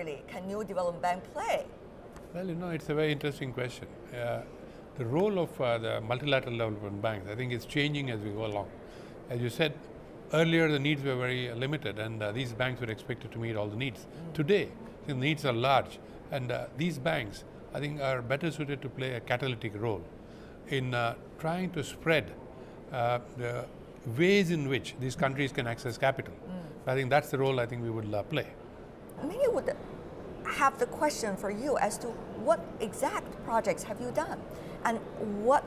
really can New Development Bank play? Well, it's a very interesting question. The role of the multilateral development banks, I think, is changing as we go along. As you said, earlier the needs were very limited, and these banks were expected to meet all the needs. Today, the needs are large, and these banks, I think, are better suited to play a catalytic role in trying to spread the ways in which these countries can access capital. I think that's the role I think we would play. Many would have the question for you as to what exact projects have you done, and what,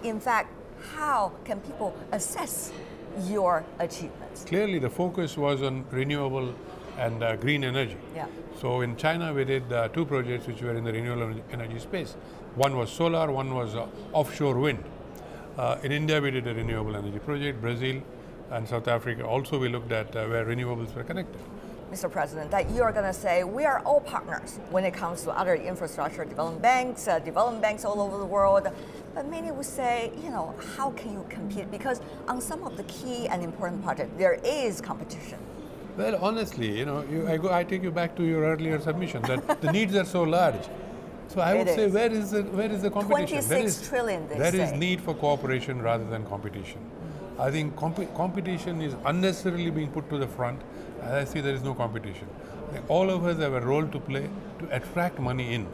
in fact, how can people assess your achievements? Clearly, the focus was on renewable and green energy. Yeah. So in China, we did 2 projects which were in the renewable energy space. One was solar, one was offshore wind. In India, we did a renewable energy project. Brazil and South Africa also we looked at where renewables were connected. Mr. President, that you are going to say we are all partners when it comes to other infrastructure development banks all over the world. But many would say, how can you compete? Because on some of the key and important projects, there is competition. Well, honestly, I take you back to your earlier submission that the needs are so large. So I would say, where is the competition? 26 trillion, they say. There is need for cooperation rather than competition. I think competition is unnecessarily being put to the front. As I see, there is no competition. I think all of us have a role to play to attract money in.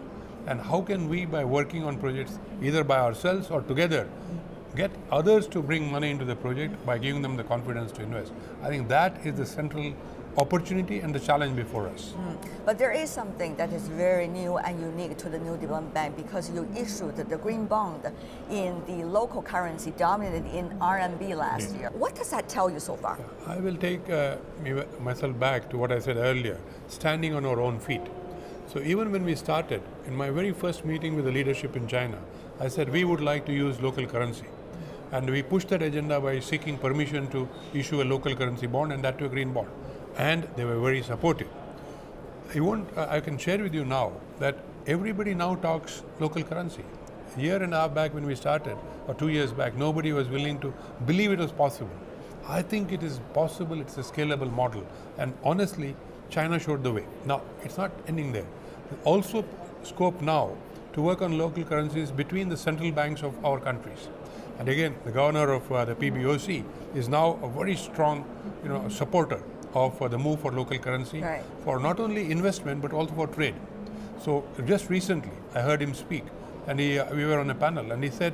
And how can we, by working on projects, either by ourselves or together, get others to bring money into the project by giving them the confidence to invest? I think that is the central opportunity and the challenge before us. But there is something that is very new and unique to the New Development Bank, because you issued the green bond in the local currency dominated in RMB last year. What does that tell you so far? I will take myself back to what I said earlier, standing on our own feet. So even when we started, in my very first meeting with the leadership in China, I said we would like to use local currency. And we pushed that agenda by seeking permission to issue a local currency bond, and that to a green bond. And they were very supportive. I can share with you now that everybody now talks local currency. A year and a half back when we started, or 2 years back, nobody was willing to believe it was possible. I think it is possible, it's a scalable model. And honestly, China showed the way. Now, it's not ending there. There's also scope now to work on local currencies between the central banks of our countries. And again, the governor of the PBOC is now a very strong supporter of the move for local currency, for not only investment but also for trade. So just recently I heard him speak, and we were on a panel, and he said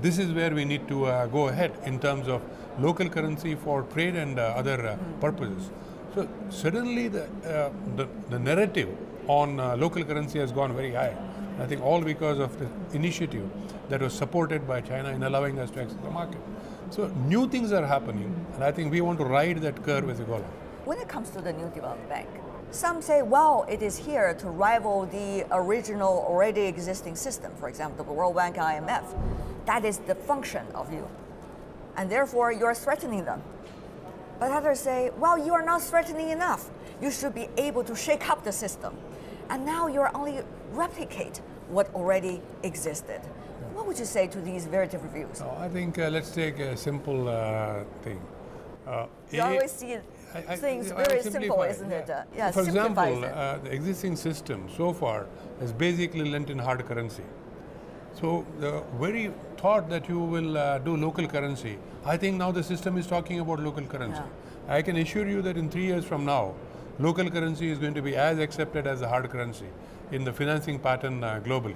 this is where we need to go ahead in terms of local currency for trade and other purposes. So suddenly the narrative on local currency has gone very high. I think all because of the initiative that was supported by China in allowing us to access the market. So new things are happening, and I think we want to ride that curve as we go along. When it comes to the New Development Bank, some say, well, it is here to rival the original already existing system, for example, the World Bank and IMF. That is the function of you, and therefore you're threatening them. But others say, well, you are not threatening enough. You should be able to shake up the system. And now you're only replicate what already existed. What would you say to these very different views? I think let's take a simple thing. You always see things very simple, isn't it? Yeah, for example, the existing system so far has basically lent in hard currency. So the very thought that you will do local currency, I think now the system is talking about local currency. Yeah. I can assure you that in 3 years from now, local currency is going to be as accepted as the hard currency in the financing pattern globally.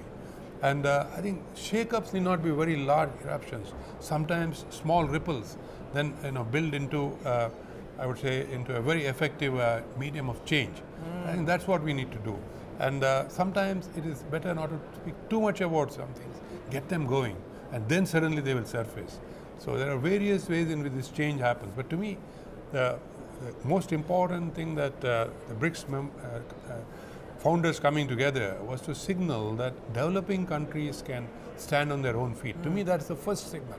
And I think shake-ups need not be very large eruptions. Sometimes small ripples then build into, I would say, into a very effective medium of change. I think that's what we need to do. And sometimes it is better not to speak too much about some things. Get them going, and then suddenly they will surface. So there are various ways in which this change happens. But to me, the most important thing that the BRICS founders coming together was to signal that developing countries can stand on their own feet. To me, that's the first signal.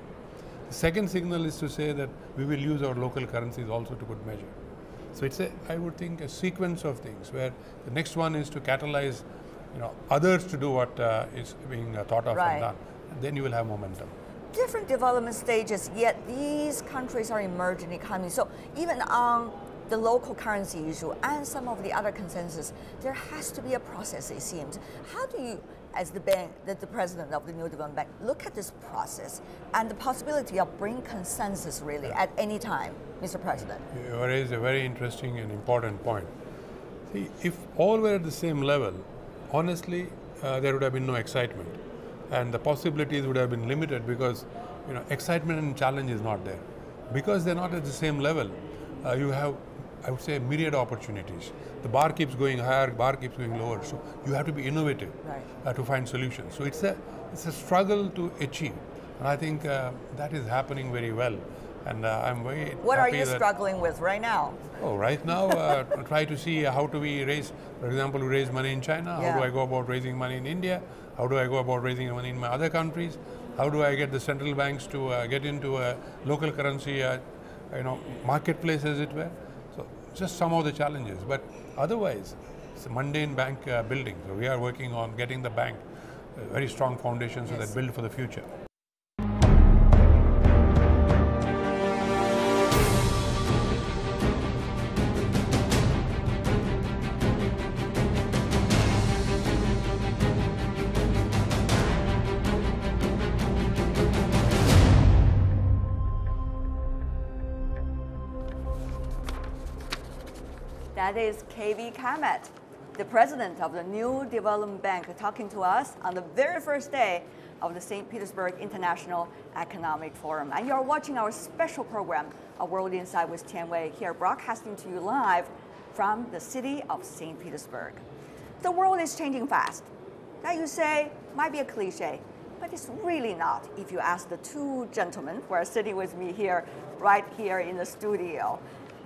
The second signal is to say that we will use our local currencies also to good measure. So it's I would think, a sequence of things where the next one is to catalyze, others to do what is being thought of and done. And then you will have momentum. Different development stages, yet these countries are emerging economies. So even on the local currency issue and some of the other consensus, there has to be a process, it seems. How do you, as the bank, the president of the New Development Bank, look at this process and the possibility of bringing consensus really at any time, Mr. President? You raise a very interesting and important point. See, if all were at the same level, honestly, there would have been no excitement. And the possibilities would have been limited because excitement and challenge is not there. Because they're not at the same level, you have, I would say, myriad opportunities. The bar keeps going higher, bar keeps going lower. So you have to be innovative to find solutions. So it's a struggle to achieve. And I think that is happening very well. And I'm very What are happy you struggling with right now? Oh, right now, try to see how do we raise, for example, we raise money in China. How do I go about raising money in India? How do I go about raising money in my other countries? How do I get the central banks to get into a local currency, marketplace, as it were? So just some of the challenges. But otherwise, it's a mundane bank building. So we are working on getting the bank a very strong foundation so that build for the future. That is KB Kamath, the president of the New Development Bank, talking to us on the very first day of the St. Petersburg International Economic Forum. And you're watching our special program, A World Inside with Tian Wei, here broadcasting to you live from the city of St. Petersburg. The world is changing fast. That, you say, might be a cliche, but it's really not if you ask the two gentlemen who are sitting with me here, right here in the studio.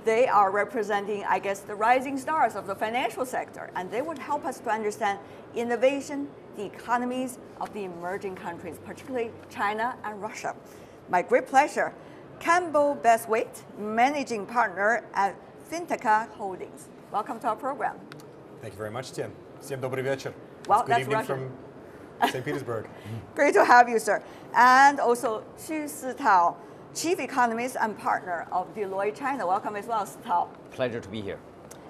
They are representing, I guess, the rising stars of the financial sector, and they would help us to understand innovation, the economies of the emerging countries, particularly China and Russia. My great pleasure, Campbell Bethwaite, managing partner at Finteca Holdings. Welcome to our program. Thank you very much, Tian. Всем добрый вечер. Well, good that's evening Russian. From St. Petersburg. Great to have you, sir. And also Xu Sitao, Chief Economist and Partner of Deloitte China. Welcome as well, Sitao. Pleasure to be here.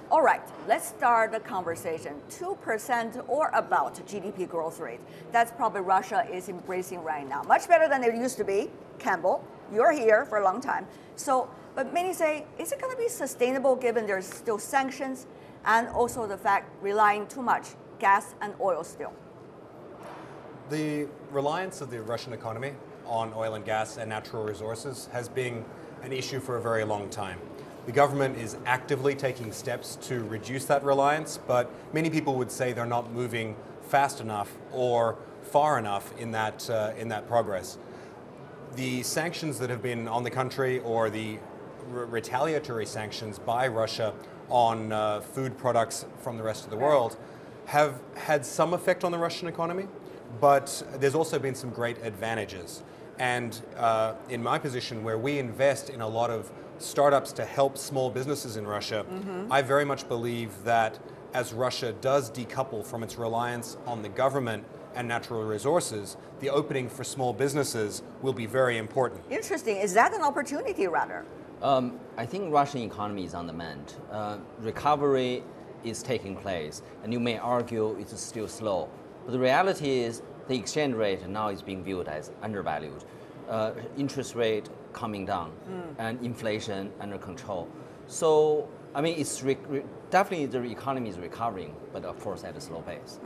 All right, let's start the conversation. 2% or about GDP growth rate. That's probably Russia is embracing right now. Much better than it used to be. Campbell, you're here for a long time. So, but many say, is it going to be sustainable given there's still sanctions and also the fact relying too much gas and oil still? The reliance of the Russian economy on oil and gas and natural resources has been an issue for a very long time. The government is actively taking steps to reduce that reliance, but many people would say they're not moving fast enough or far enough in that progress. The sanctions that have been on the country, or the retaliatory sanctions by Russia on food products from the rest of the world, have had some effect on the Russian economy, but there's also been some great advantages. And in my position, where we invest in a lot of startups to help small businesses in Russia, I very much believe that as Russia does decouple from its reliance on the government and natural resources, the opening for small businesses will be very important. Interesting. Is that an opportunity, rather? I think Russian economy is on the mend. Recovery is taking place, and you may argue it's still slow. But the reality is the exchange rate now is being viewed as undervalued. Interest rate coming down, and inflation under control. So, I mean, it's definitely the economy is recovering, but of course at a slow pace.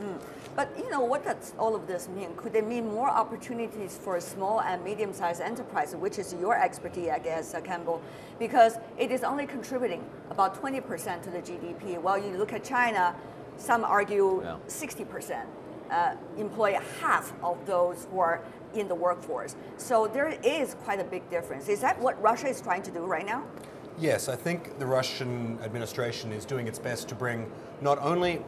But what does all of this mean? Could it mean more opportunities for small and medium-sized enterprises, which is your expertise, I guess, Campbell, because it is only contributing about 20% to the GDP. While you look at China, some argue 60%. Employ half of those who are in the workforce. So there is quite a big difference. Is that what Russia is trying to do right now? Yes, I think the Russian administration is doing its best to bring not only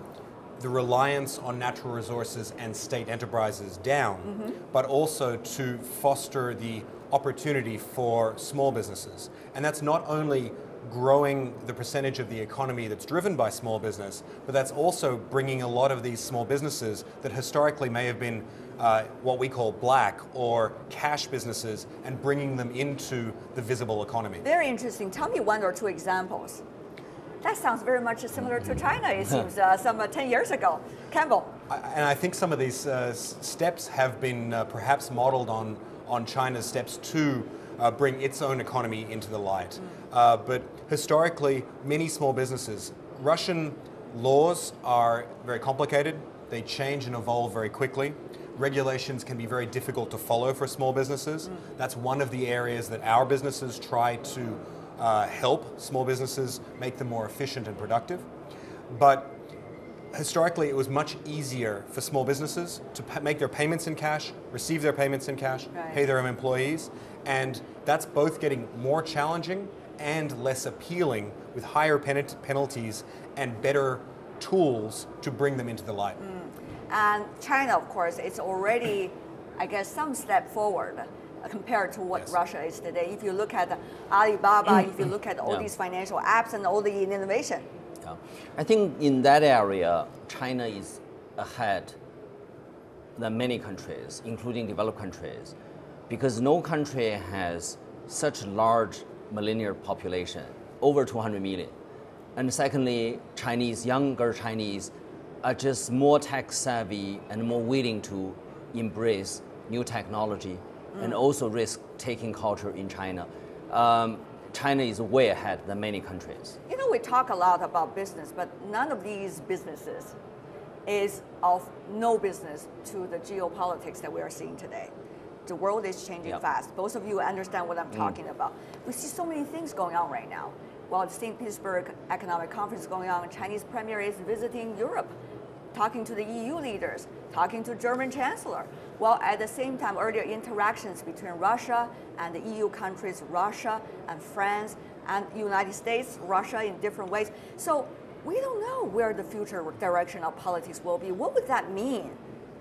the reliance on natural resources and state enterprises down, but also to foster the opportunity for small businesses. And that's not only growing the percentage of the economy that's driven by small business, but that's also bringing a lot of these small businesses that historically may have been what we call black or cash businesses, and bringing them into the visible economy. Very interesting. Tell me one or two examples. That sounds very much similar to China, it seems, some 10 years ago. Campbell. And I think some of these steps have been perhaps modeled on China's steps to bring its own economy into the light. But historically, many small businesses, Russian laws are very complicated. They change and evolve very quickly. Regulations can be very difficult to follow for small businesses. That's one of the areas that our businesses try to help small businesses make them more efficient and productive. But historically, it was much easier for small businesses to make their payments in cash, receive their payments in cash, pay their employees, and that's both getting more challenging and less appealing with higher penalties and better tools to bring them into the light. And China, of course, is already, I guess, some step forward compared to what Russia is today. If you look at Alibaba, if you look at all these financial apps and all the innovation. Yeah. I think in that area, China is ahead than many countries, including developed countries, because no country has such a large millennial population, over 200 million. And secondly, younger Chinese are just more tech savvy and more willing to embrace new technology and also risk-taking culture in China. China is way ahead than many countries. You know, we talk a lot about business, but none of these businesses is of no business to the geopolitics that we are seeing today. The world is changing fast. Both of you understand what I'm talking about. We see so many things going on right now. While the St. Petersburg Economic Conference is going on, Chinese Premier is visiting Europe, talking to the EU leaders, talking to German Chancellor. While at the same time, earlier interactions between Russia and the EU countries, Russia and France and United States, Russia in different ways. So we don't know where the future direction of politics will be. What would that mean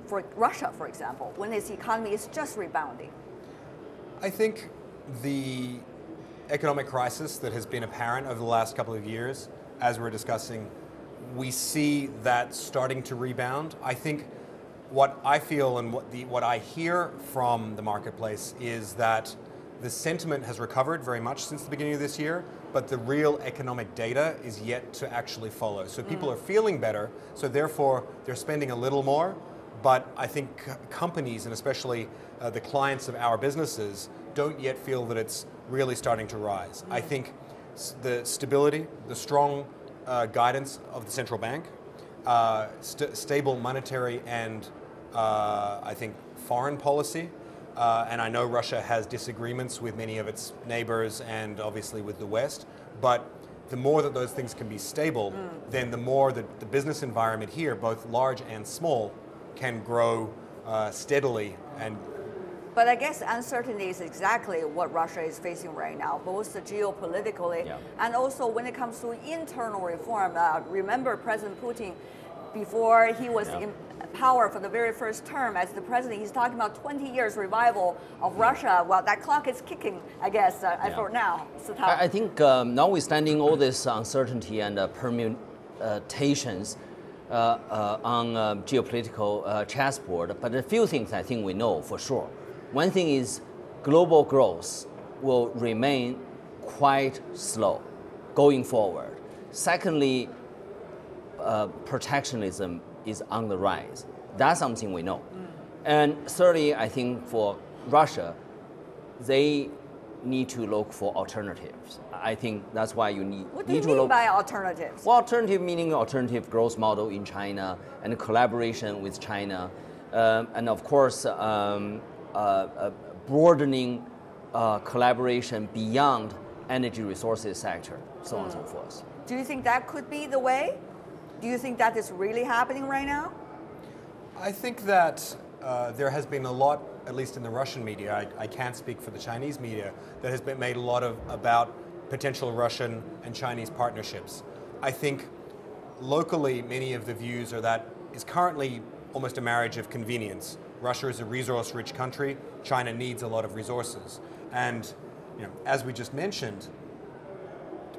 for Russia, for example, when its economy is just rebounding? I think the economic crisis that has been apparent over the last couple of years, as we're discussing, we see that starting to rebound. I think what I feel and what I hear from the marketplace is that the sentiment has recovered very much since the beginning of this year, but the real economic data is yet to actually follow. So people are feeling better, so therefore they're spending a little more, but I think companies, and especially the clients of our businesses, don't yet feel that it's really starting to rise. I think the stability, the strong guidance of the central bank, stable monetary and I think foreign policy, and I know Russia has disagreements with many of its neighbors and obviously with the West, but the more that those things can be stable, then the more that the business environment here, both large and small, can grow steadily. But I guess uncertainty is exactly what Russia is facing right now, both geopolitically and also when it comes to internal reform. Remember President Putin, before he was in power for the very first term as the president, he's talking about 20 years revival of Russia. Well, that clock is kicking, I guess, for now. I think notwithstanding all this uncertainty and permutations on geopolitical chessboard, but a few things I think we know for sure. One thing is global growth will remain quite slow going forward. Secondly, protectionism is on the rise. That's something we know. And thirdly, I think for Russia, they need to look for alternatives. I think that's why you need. What do you mean by alternatives? Well, alternative meaning alternative growth model in China and collaboration with China, and of course broadening collaboration beyond energy resources sector, so on and so forth. Do you think that could be the way? Do you think that is really happening right now? I think that there has been a lot, at least in the Russian media, I can't speak for the Chinese media, that has been made a lot about potential Russian and Chinese partnerships. I think locally many of the views are that it's currently almost a marriage of convenience. Russia is a resource-rich country, China needs a lot of resources. And as we just mentioned,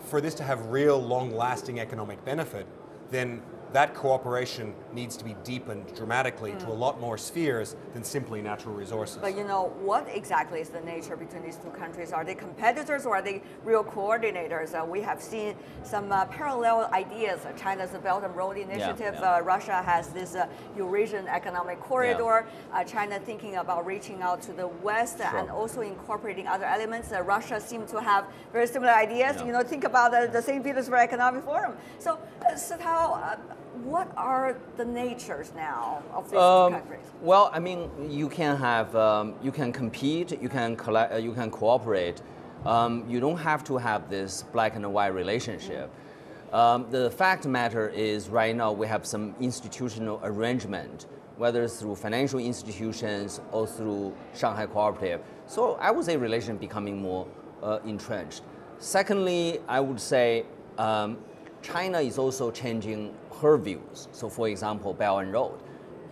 for this to have real long-lasting economic benefit, then that cooperation needs to be deepened dramatically to a lot more spheres than simply natural resources. But you know, what exactly is the nature between these two countries? Are they competitors or are they real coordinators? We have seen some parallel ideas. China's Belt and Road Initiative. Russia has this Eurasian Economic Corridor. China thinking about reaching out to the West and also incorporating other elements. Russia seems to have very similar ideas. You know, think about the St. Petersburg Economic Forum. So, Sitao, what are the natures now of these two countries? Well, I mean, you can have, you can compete, you can cooperate. You don't have to have this black and white relationship. The fact matter is right now we have some institutional arrangement, whether it's through financial institutions or through Shanghai Cooperative. So I would say relation becoming more entrenched. Secondly, I would say China is also changing her views. So for example, Belt and Road.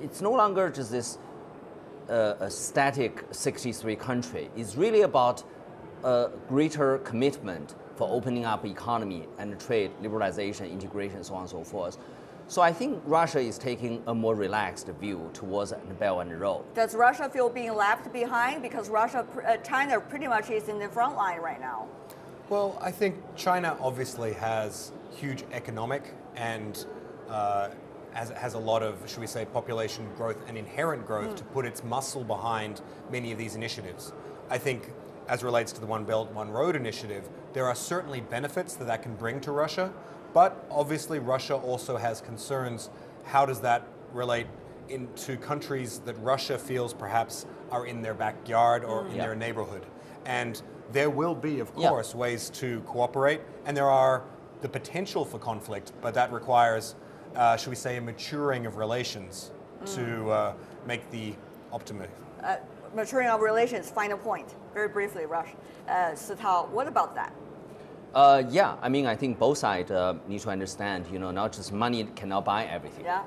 It's no longer just this a static 63 country. It's really about a greater commitment for opening up economy and trade, liberalization, integration, so on and so forth. So I think Russia is taking a more relaxed view towards the Belt and Road. Does Russia feel being left behind? Because China pretty much is in the front line right now. Well, I think China obviously has huge economic and has a lot of, should we say, population growth and inherent growth to put its muscle behind many of these initiatives. I think as relates to the One Belt, One Road initiative, there are certainly benefits that can bring to Russia, but obviously Russia also has concerns. How does that relate into countries that Russia feels perhaps are in their backyard or in their neighborhood? And there will be, of course, ways to cooperate, and there are the potential for conflict, but that requires, should we say, a maturing of relations to make the optimum. Maturing of relations, final point, very briefly, Rush. Sitao, what about that? Yeah, I mean, I think both sides need to understand, you know, not just money cannot buy everything. Yeah.